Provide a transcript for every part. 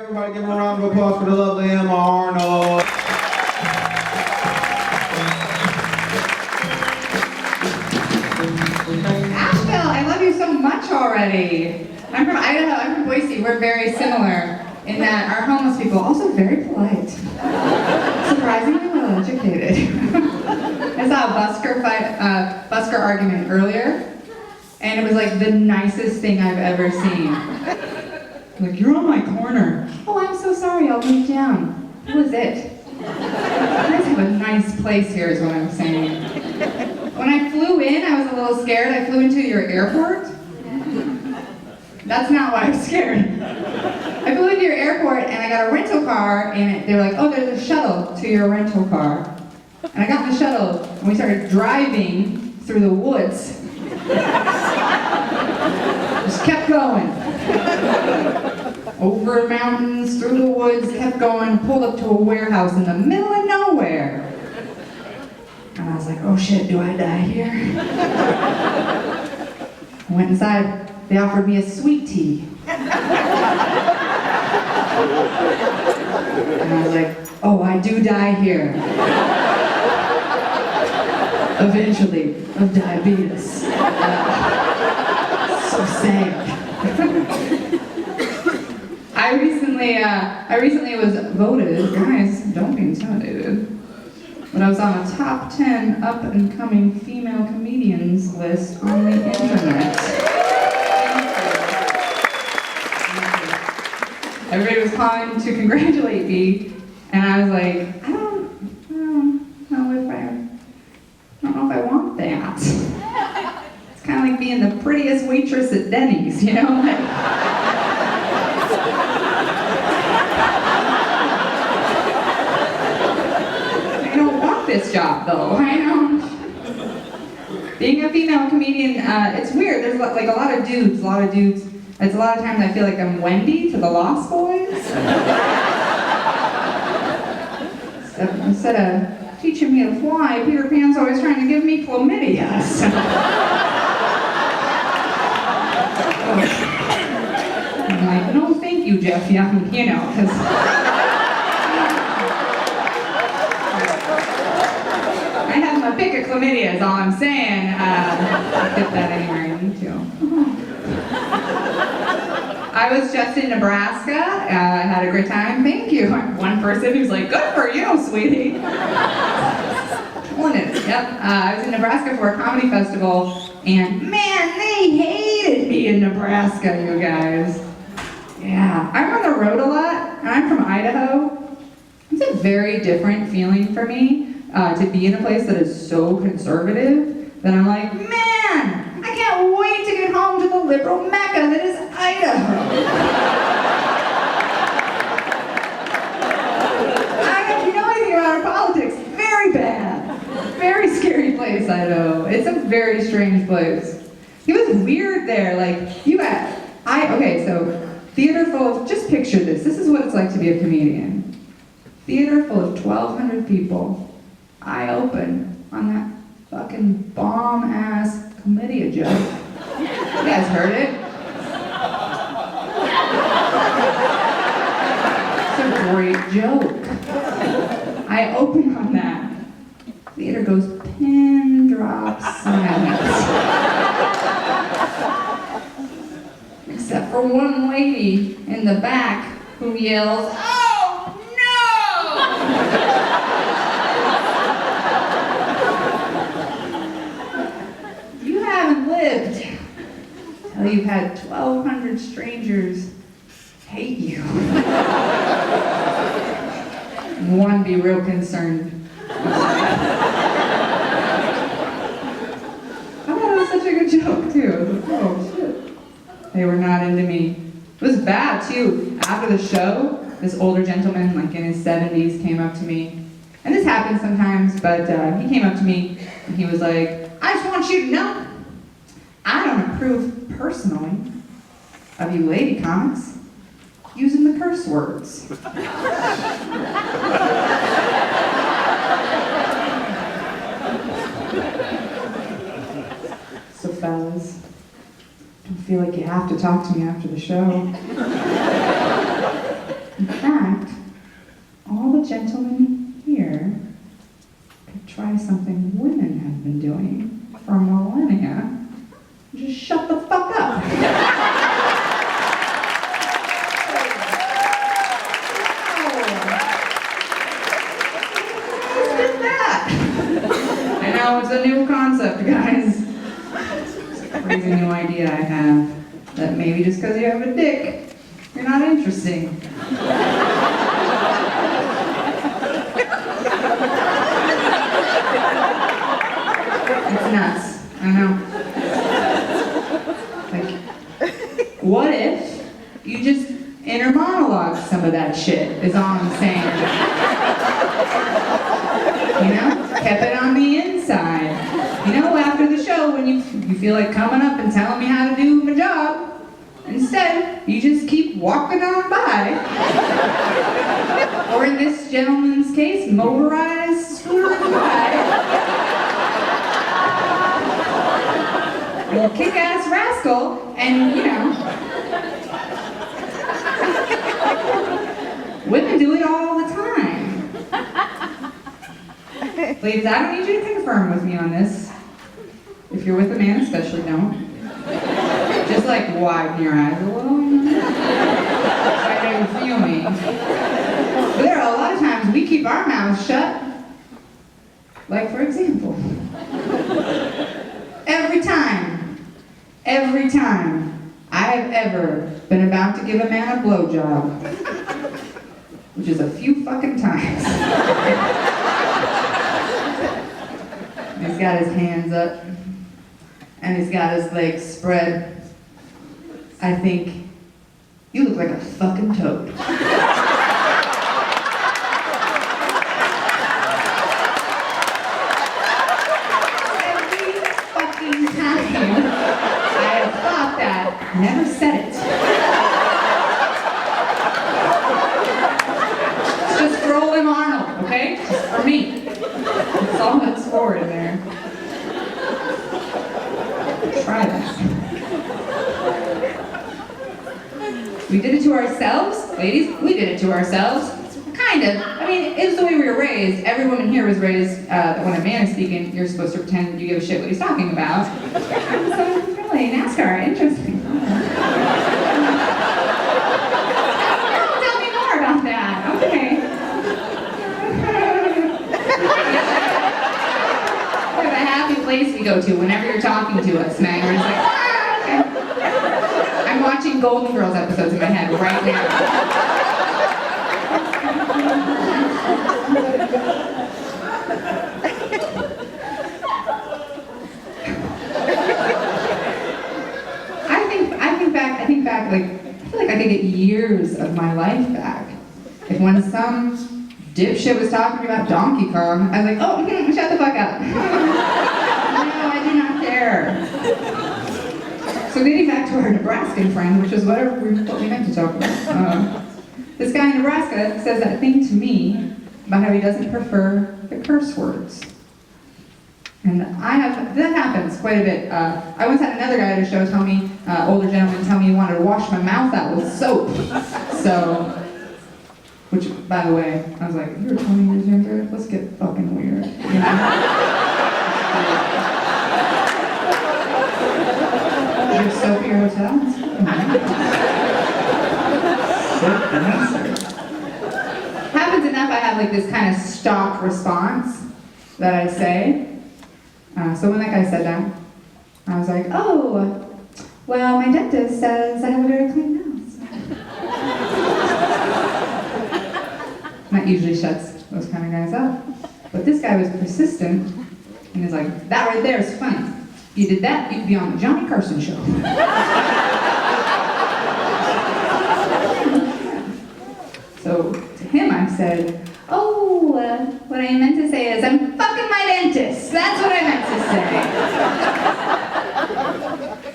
Everybody give him a round of applause for the lovely Emma Arnold. Asheville, I love you so much already. I'm from Idaho, I'm from Boise. We're very similar in that our homeless people are also very polite. Surprisingly well educated. I saw a busker argument earlier, and it was like the nicest thing I've ever seen. Like, you're on my corner. Oh, I'm so sorry, I'll move down. Who is it? You guys have a nice place here is what I'm saying. When I flew in, I was a little scared. I flew into your airport. That's not why I'm scared. I flew into your airport and I got a rental car and they were like, oh, there's a shuttle to your rental car. And I got in the shuttle and we started driving through the woods. Just kept going. Over mountains, through the woods, kept going, pulled up to a warehouse in the middle of nowhere. And I was like, oh shit, do I die here? I went inside, they offered me a sweet tea. And I was like, oh, I do die here. Eventually, of diabetes. So sad. I recently was voted, guys, don't be intimidated, but I was on a top 10 up-and-coming female comedians list on the internet. Everybody was calling to congratulate me, and I was like, I don't know if I want that. It's kind of like being the prettiest waitress at Denny's, you know? I don't want this job, though. I don't. Being a female comedian, it's weird. There's like a lot of dudes. It's a lot of times I feel like I'm Wendy to the Lost Boys. Instead of teaching me to fly, Peter Pan's always trying to give me chlamydia. So. I'm like, no thank you, Jeff Young, you know, because I have my pick of chlamydia is all I'm saying. I'll get that anywhere I need to. I was just in Nebraska. I had a great time. Thank you. One person who's like, good for you, sweetie. Yep. I was in Nebraska for a comedy festival, and man, they hated me in Nebraska, you guys. Yeah. I'm on the road a lot, and I'm from Idaho. It's a very different feeling for me to be in a place that is so conservative that I'm like, man, I can't wait to get home to the liberal mecca that is Idaho. If you know anything about our politics, very bad. Very scary place, Idaho. It's a very strange place. It was weird there, like, so theater full of, just picture this. This is what it's like to be a comedian. Theater full of 1,200 people. I open on that fucking bomb-ass chlamydia joke. You guys heard it? It's a great joke. I open on that. Theater goes pin drop silence. Except for one lady in the back who yells, "Oh no!" You haven't lived till you've had 1,200 strangers hate you. One be real concerned. I thought it was such a good joke too. I was like, oh shit. They were not into me. It was bad too. After the show, this older gentleman, like in his 70s, came up to me. And this happens sometimes, but he came up to me and he was like, I just want you to know, I don't approve personally of you lady comics using the curse words. So fellas, don't feel like you have to talk to me after the show. been doing for millennia. Just shut the fuck up. I know it's a new concept, guys. It's a crazy new idea I have. That maybe just because you have a dick, you're not interesting. It's nuts. I know. Like, what if you just inner monologue some of that shit, is all I'm saying. You know? Kept it on the inside. You know, after the show, when you feel like coming up and telling me how to do my job, instead, you just keep walking on by. Or in this gentleman's case, motorized scootering by. You're a kick-ass rascal, and you know, women do it all the time. Ladies, I don't need you to confirm with me on this. If you're with a man, especially don't. Just like widen your eyes a little. Try to feel me. But there are a lot of times we keep our mouths shut. Like, for example, every time I have ever been about to give a man a blowjob, which is a few fucking times. He's got his hands up, and he's got his legs spread. I think, you look like a fucking toad. Every fucking time I have thought that, never said it. It's just for old Arnold, okay? Just for me. That's all that's forward in there. Try that. We did it to ourselves? Ladies, we did it to ourselves. Kind of. I mean, it was the way we were raised. Every woman here was raised that when a man is speaking, you're supposed to pretend you give a shit what he's talking about. So, really, NASCAR, interesting. Oh, tell me more about that. Okay. What a happy place we go to whenever you're talking to us, man. We're just like, okay. I'm watching Golden Girls episodes in my head right now. I think back, like, I feel like I could get years of my life back. If when some dipshit was talking to me about Donkey Kong, I was like, oh, shut the fuck up. No, I do not care. So getting back to our Nebraskan friend, which is what we meant to talk about. This guy in Nebraska says that thing to me about how he doesn't prefer the curse words. And that happens quite a bit. I once had another guy at a show tell me, older gentleman tell me he wanted to wash my mouth out with soap. So, which, by the way, I was like, you're 20 years younger, let's get fucking weird. You know? Your soap at your hotel? Happens enough, I have like this kind of stock response that I say. So when that guy said that, I was like, oh, well, my dentist says I have a very clean mouth. That usually shuts those kind of guys up. But this guy was persistent, and he's like, that right there is funny. If you did that, you'd be on the Johnny Carson show. So to him I said, oh, what I meant to say is I'm fucking my dentist. That's what I meant to say.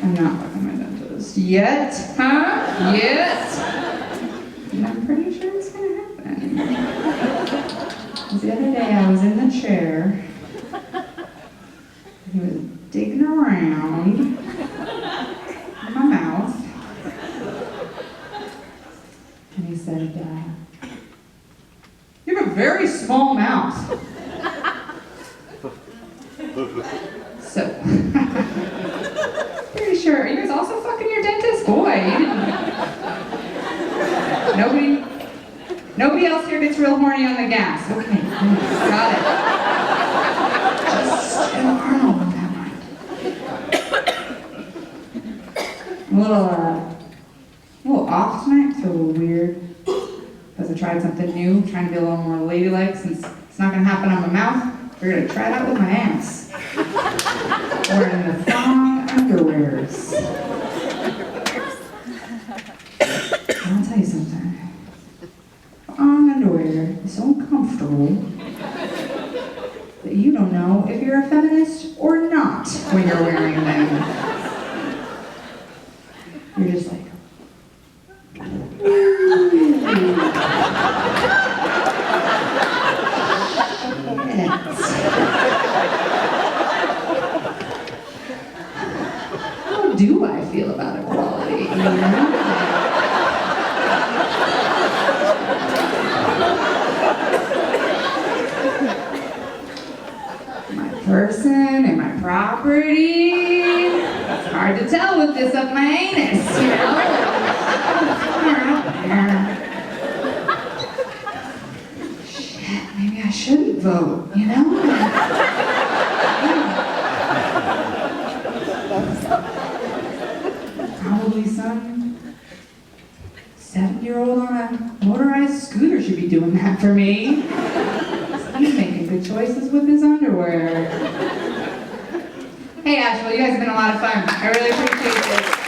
I'm not fucking my dentist. Yet, huh? Yet. And I'm pretty sure it's gonna happen. The other day I was in the chair. He was digging around in my mouth. And he said, you have a very small mouth. So, pretty sure. Are you guys also fucking your dentist? Boy, you didn't. Nobody else here gets real horny on the gas. Okay, got it. Just Arnold on that one. I'm a little off tonight. I feel a little weird. Because I tried something new, trying to be a little more ladylike since it's not going to happen on my mouth. We're going to try it out with my ass. Wearing the thong underwears. I'll tell you something. Thong underwear is so uncomfortable that you don't know if you're a feminist or not when you're wearing them. You're just like, how do I feel about equality? You know? My person and my property. It's hard to tell with this up my anus, you know? Shit, maybe I shouldn't vote, you know? Probably some 7-year-old on a motorized scooter should be doing that for me. He's making good choices with his underwear. Hey Asheville, you guys have been a lot of fun. I really appreciate it.